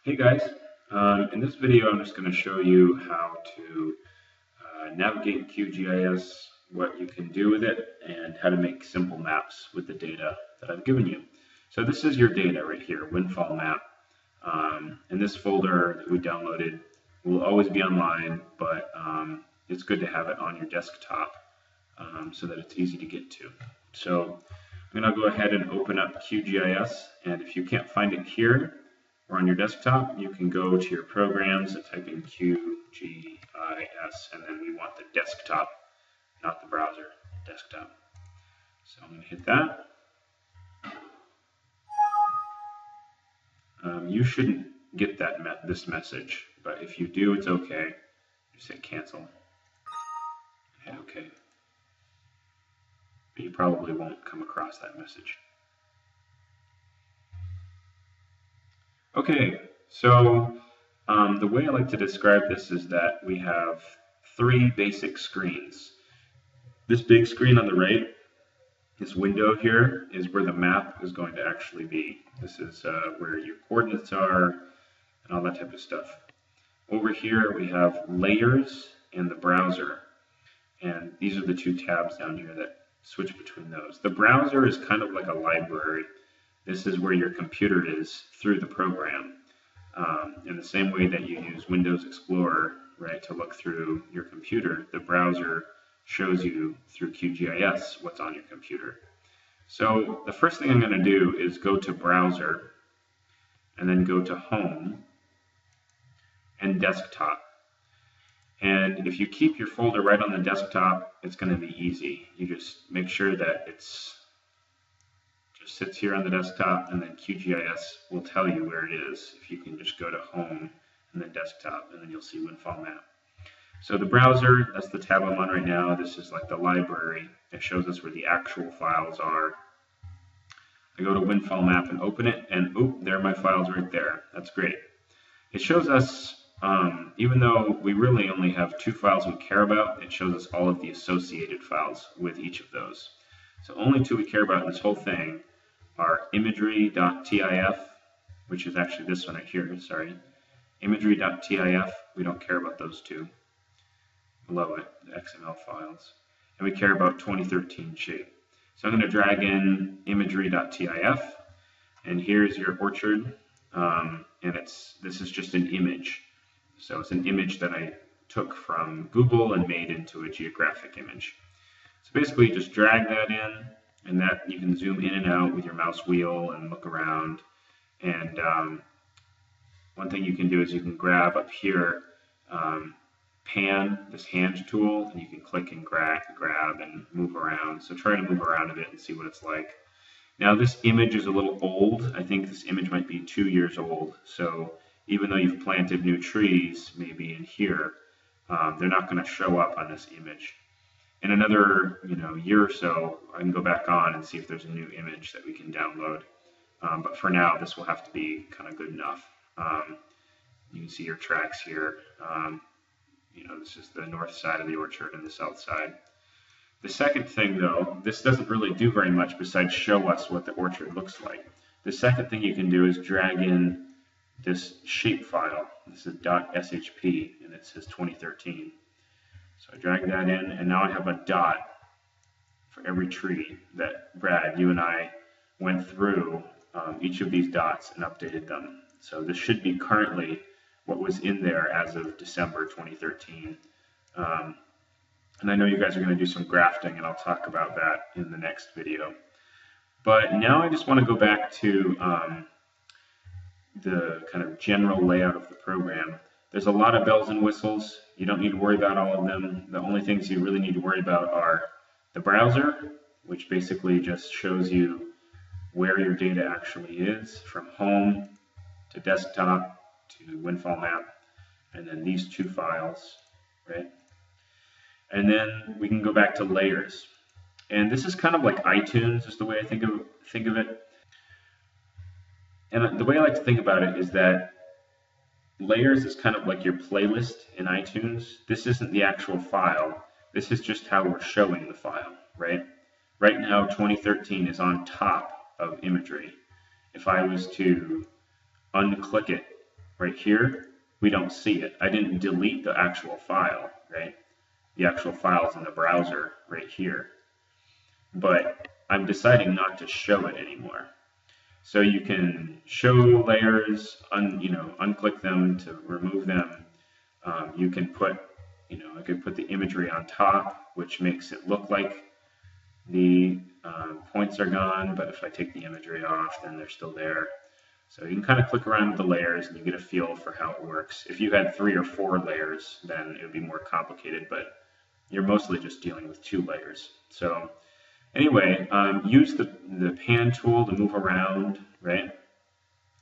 Hey guys, in this video I'm just going to show you how to navigate QGIS, what you can do with it, and how to make simple maps with the data that I've given you. So this is your data right here, Windfall map. And this folder that we downloaded will always be online, but it's good to have it on your desktop so that it's easy to get to. So I'm going to go ahead and open up QGIS, and if you can't find it here, or on your desktop, you can go to your programs and type in QGIS, and then we want the desktop, not the browser, desktop. So I'm going to hit that. You shouldn't get this message, but if you do, it's okay. Just hit cancel. Hit OK. But you probably won't come across that message. Okay, so the way I like to describe this is that we have three basic screens. This big screen on the right, this window here, is where the map is going to actually be. This is where your coordinates are and all that type of stuff. Over here we have layers and the browser, and these are the two tabs down here that switch between those. The browser is kind of like a library. This is where your computer is through the program. In the same way that you use Windows Explorer, right, to look through your computer, the browser shows you through QGIS what's on your computer. So the first thing I'm going to do is go to Browser, and then go to Home and Desktop. And if you keep your folder right on the desktop, it's going to be easy. You just make sure that it's just sits here on the desktop, and then QGIS will tell you where it is. If you can just go to Home and then Desktop, and then you'll see Windfall Map. So the browser, that's the tab I'm on right now. This is like the library. It shows us where the actual files are. I go to Windfall Map and open it, and oop, there are my files right there. That's great. It shows us, even though we really only have two files we care about, it shows us all of the associated files with each of those. So only two we care about in this whole thing are imagery.tif, which is actually this one right here, sorry. Imagery.tif, we don't care about those two. Below it, the XML files. And we care about 2013 shape. So I'm going to drag in imagery.tif, and here's your orchard, and this is just an image. So it's an image that I took from Google and made into a geographic image. So basically just drag that in, and that you can zoom in and out with your mouse wheel and look around. And one thing you can do is you can grab up here, pan, this hand tool, and you can click and grab and move around. So try to move around a bit and see what it's like. Now this image is a little old. I think this image might be 2 years old. So even though you've planted new trees, maybe in here, they're not going to show up on this image. In another year or so, I can go back on and see if there's a new image that we can download. But for now, this will have to be kind of good enough. You can see your tracks here. This is the north side of the orchard and the south side. The second thing, though, this doesn't really do very much besides show us what the orchard looks like. The second thing you can do is drag in this shape file. This is .shp, and it says 2013. So I drag that in, and now I have a dot for every tree that Brad, you and I went through each of these dots and updated them. So this should be currently what was in there as of December 2013. And I know you guys are going to do some grafting, and I'll talk about that in the next video. But now I just want to go back to the kind of general layout of the program. There's a lot of bells and whistles. You don't need to worry about all of them. The only things you really need to worry about are the browser, which basically just shows you where your data actually is, from home to desktop to Windfall Map, and then these two files, right? And then we can go back to layers. And this is kind of like iTunes is the way I think of it. And the way I like to think about it is that layers is kind of like your playlist in iTunes. This isn't the actual file. This is just how we're showing the file, right? Right now, 2013 is on top of imagery. If I was to unclick it right here, we don't see it. I didn't delete the actual file, right? The actual file's in the browser right here. But I'm deciding not to show it anymore. So you can show layers, unclick them to remove them. You can put, I could put the imagery on top, which makes it look like the points are gone, but if I take the imagery off, then they're still there. So you can kind of click around with the layers and you get a feel for how it works. If you had 3 or 4 layers, then it would be more complicated, but you're mostly just dealing with 2 layers. So anyway, use the pan tool to move around, right?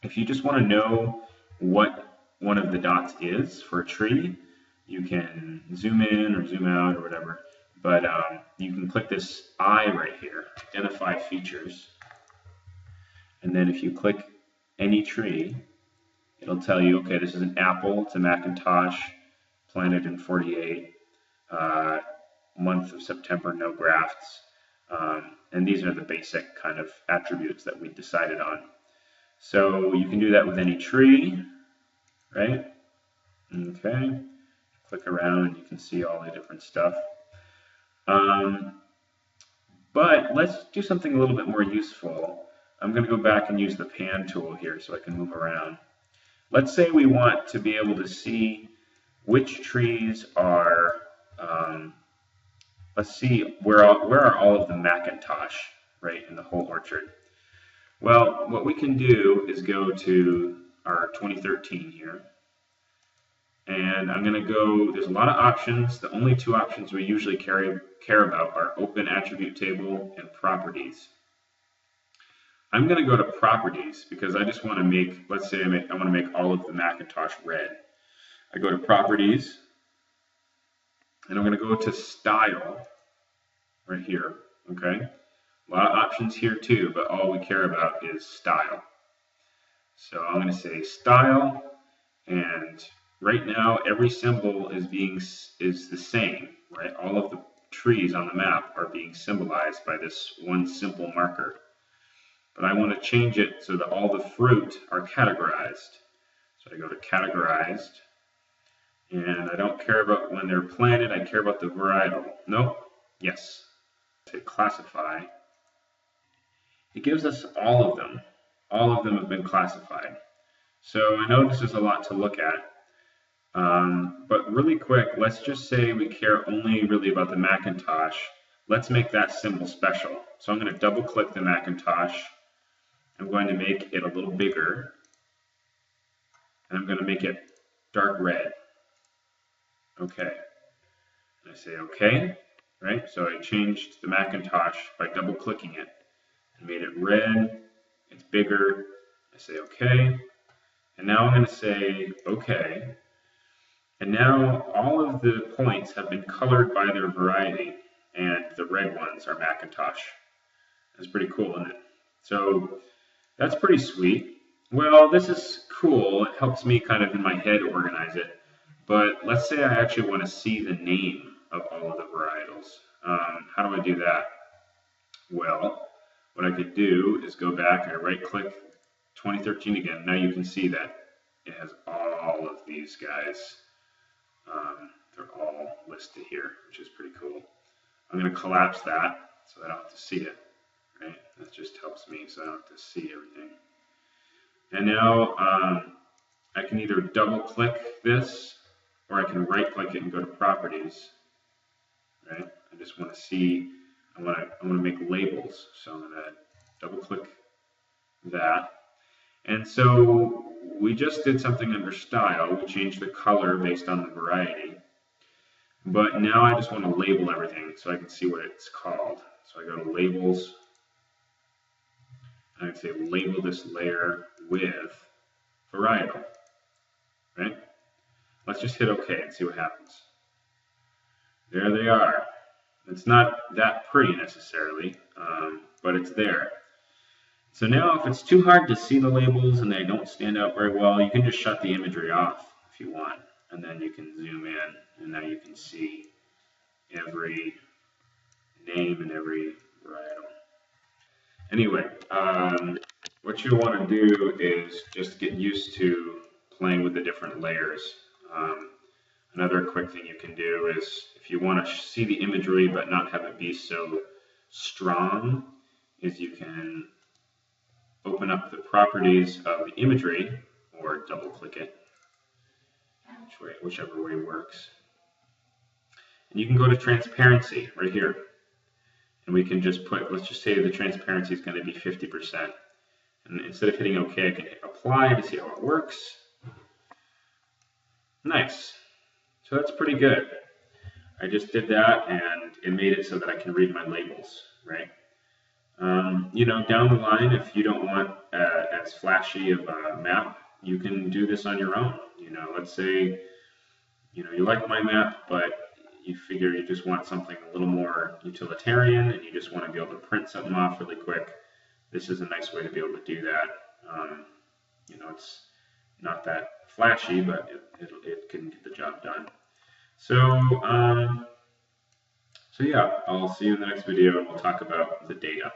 If you just want to know what one of the dots is for a tree, you can zoom in or zoom out or whatever. But you can click this eye right here, identify features. And then if you click any tree, it'll tell you, okay, this is an apple, it's a Macintosh, planted in 48, month of September, no grafts. And these are the basic kind of attributes that we decided on. So you can do that with any tree, right? Okay, click around and you can see all the different stuff. But let's do something a little bit more useful. I'm going to go back and use the pan tool here so I can move around. Let's say we want to be able to see which trees are, let's see, where are all of the Macintosh, right, in the whole orchard. Well, what we can do is go to our 2013 here. And I'm going to go, there's a lot of options. The only 2 options we usually care about are Open Attribute Table and Properties. I'm going to go to Properties because I just want to make, let's say I want to make all of the Macintosh red. I go to Properties, and I'm going to go to Style right here, okay? A lot of options here too, but all we care about is Style. So I'm going to say Style, and right now every symbol is the same, right? All of the trees on the map are being symbolized by this one simple marker. But I want to change it so that all the fruit are categorized. So I go to Categorized, and I don't care about when they're planted, I care about the varietal. Nope, yes. Say Classify. It gives us all of them. All of them have been classified. So I know this is a lot to look at. But really quick, let's just say we care only really about the Macintosh. Let's make that symbol special. So I'm going to double click the Macintosh. I'm going to make it a little bigger. And I'm going to make it dark red. Okay. And I say okay, right? So I changed the Macintosh by double clicking it. And made it red. It's bigger. I say okay. And now I'm going to say okay. And now all of the points have been colored by their variety, and the red ones are Macintosh. That's pretty cool, isn't it? So that's pretty sweet. Well, this is cool. It helps me kind of in my head organize it. But let's say I actually want to see the name of all of the varietals. How do I do that? Well, what I could do is go back and right-click 2013 again. Now you can see that it has all of these guys. They're all listed here, which is pretty cool. I'm going to collapse that so I don't have to see it, right? That just helps me so I don't have to see everything. And now I can either double click this or I can right click it and go to Properties, right? I just want to see, I want to make labels. So I'm going to double click that. And so we just did something under Style. We changed the color based on the variety. But now I just want to label everything so I can see what it's called. So I go to Labels, and I can say label this layer with varietal, right? Let's just hit OK and see what happens. There they are. It's not that pretty necessarily, but it's there. So now if it's too hard to see the labels and they don't stand out very well, you can just shut the imagery off if you want. And then you can zoom in, and now you can see every name and every varietal. Anyway, what you want to do is just get used to playing with the different layers. Another quick thing you can do is, if you want to see the imagery but not have it be so strong, is you can open up the properties of the imagery, or double click it, whichever way works. And you can go to transparency right here. And we can just put, let's just say the transparency is going to be 50%. And instead of hitting OK, I can hit apply to see how it works. Nice. So that's pretty good. I just did that, and it made it so that I can read my labels, right? You know, down the line, if you don't want as flashy of a map, you can do this on your own. You know, let's say, you know, you like my map, but you figure you just want something a little more utilitarian, and you just want to be able to print something off really quick. This is a nice way to be able to do that. You know, it's not that flashy, but it can get the job done. So, so yeah, I'll see you in the next video, and we'll talk about the data.